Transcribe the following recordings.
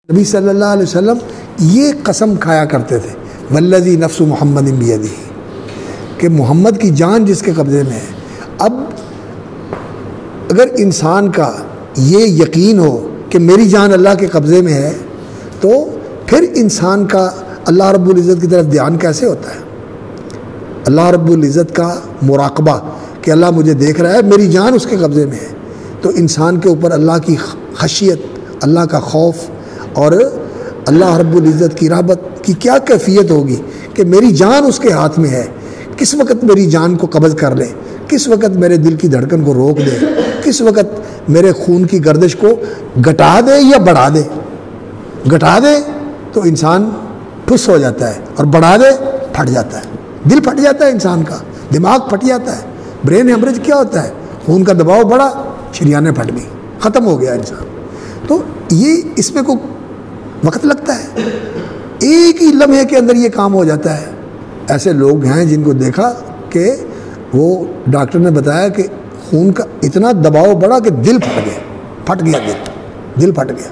نبی صلی اللہ علیہ وسلم یہ قسم کھایا کرتے تھے والذی نفس محمد بیدہ، کہ محمد کی جان جس کے قبضے میں ہے۔ اب اگر انسان کا یہ یقین ہو کہ میری جان اللہ کے قبضے میں ہے تو پھر انسان کا اللہ رب العزت کی طرف دھیان کیسے ہوتا ہے؟ اللہ رب العزت کا مراقبہ کہ اللہ مجھے دیکھ رہا ہے، میری جان اس کے قبضے میں ہے، تو انسان کے اوپر اللہ کی خشیت، اللہ کا خوف اور اللہ رب العزت کی رحمت کی کیا کیفیت ہوگی کہ میری جان اس کے ہاتھ میں ہے، کس وقت میری جان کو قبض کر لے، کس وقت میرے دل کی دھڑکن کو روک دے، کس وقت میرے خون کی گردش کو گھٹا دے یا بڑھا دے۔ گھٹا دے تو انسان ٹھس ہو جاتا ہے اور بڑھا دے پھٹ جاتا ہے، دل پھٹ جاتا ہے انسان کا، دماغ پھٹ جاتا ہے۔ برین ہیمریج کیا ہوتا ہے؟ خون کا دباؤ بڑھا، شریانیں پھٹ گئی، ختم ہو گیا انسان۔ تو یہ اس میں کوئی وقت لگتا ہے، ایک ہی لمحے کے اندر یہ کام ہو جاتا ہے۔ ایسے لوگ ہیں جن کو دیکھا کہ وہ ڈاکٹر نے بتایا کہ خون کا اتنا دباؤ بڑھا کہ دل پھٹ گیا، پھٹ گیا دل پھٹ گیا۔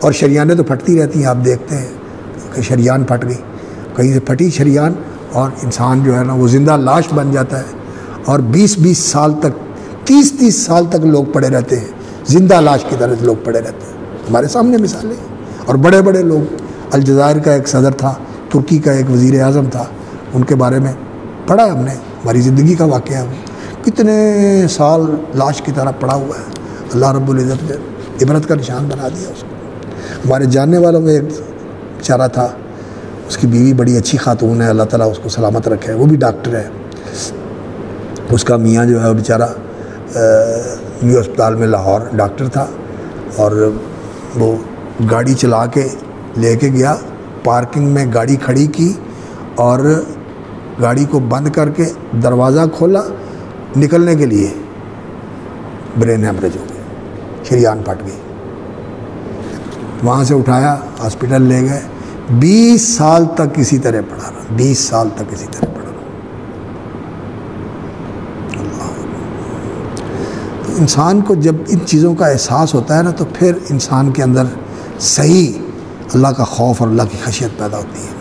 اور شریانیں تو پھٹتی رہتی ہیں، آپ دیکھتے ہیں کہ شریان پھٹ گئی، کہیں سے پھٹی شریان اور انسان جو ہے نا وہ زندہ لاش بن جاتا ہے، اور 20 سال تک، 30 سال تک لوگ پڑے رہتے ہیں، زندہ لاش کی طرح لوگ پڑے رہتے ہیں۔ ہمارے سامنے مثالیں، اور بڑے بڑے لوگ، الجزائر کا ایک صدر تھا، ترکی کا ایک وزیر اعظم تھا، ان کے بارے میں پڑھا ہم نے، ہماری زندگی کا واقعہ ہے، کتنے سال لاش کی طرح پڑا ہوا ہے۔ اللہ رب العزت نے عبرت کا نشان بنا دیا اس کو۔ ہمارے جاننے والوں میں ایک بیچارہ تھا، اس کی بیوی بڑی اچھی خاتون ہے، اللہ تعالیٰ اس کو سلامت رکھے، وہ بھی ڈاکٹر ہے۔ اس کا میاں جو ہے وہ بیچارہ نیو ہسپتال میں لاہور ڈاکٹر تھا، اور وہ گاڑی چلا کے لے کے گیا، پارکنگ میں گاڑی کھڑی کی اور گاڑی کو بند کر کے دروازہ کھولا نکلنے کے لیے، برین ہیمریج ہو گیا، شریان پھٹ گئی۔ وہاں سے اٹھایا، ہاسپٹل لے گئے، 20 سال تک اسی طرح پڑا رہا، 20 سال تک اسی طرح پڑا رہا۔ تو انسان کو جب ان چیزوں کا احساس ہوتا ہے نا تو پھر انسان کے اندر صحیح اللہ کا خوف اور اللہ کی خشیت پیدا ہوتی ہے۔